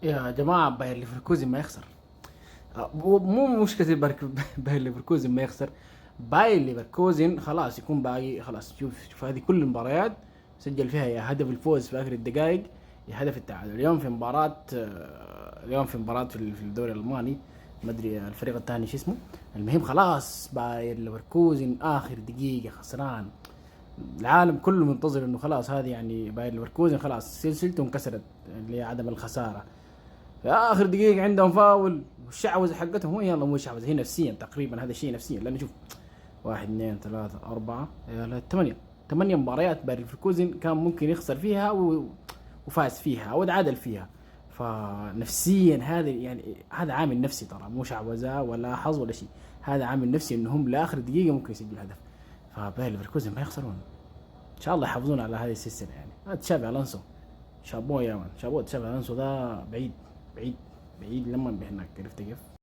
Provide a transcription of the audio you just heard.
يا جماعة باير ليفركوزن ما يخسر. مو مشكلة باير ليفركوزن ما يخسر. باير ليفركوزن خلاص يكون باقي خلاص. شوف هذه كل المباريات سجل فيها يا هدف الفوز في آخر الدقائق يا هدف التعادل. اليوم في مباراة في الدوري الألماني، ما ادري الفريق الثاني شو اسمه. المهم خلاص باير ليفركوزن آخر دقيقة خسران. العالم كله منتظر انه خلاص هذه يعني باير ليفركوزن خلاص سلسلته انكسرت، اللي هي عدم الخسارة. في اخر دقيقة عندهم فاول والشعوذة حقتهم، هو يلا مو شعوذة، هي نفسيا تقريبا، هذا الشيء نفسيا. لانه شوف، واحد اثنين ثلاثة أربعة ثمانية مباريات باير ليفركوزن كان ممكن يخسر فيها وفاز فيها او تعادل فيها. فنفسيا هذا يعني هذا عامل نفسي، ترى مو شعوذة ولا حظ ولا شيء. هذا عامل نفسي انهم لاخر دقيقة ممكن يسجل هدف. فباير ليفركوزن ما يخسرون ان شاء الله، يحافظون على هذه السلسله. يعني هذا تشافي الونسو، شابوه يا مان، شابوه تشافي الونسو، ده بعيد بعيد بعيد لما بهناك، عرفت كيف؟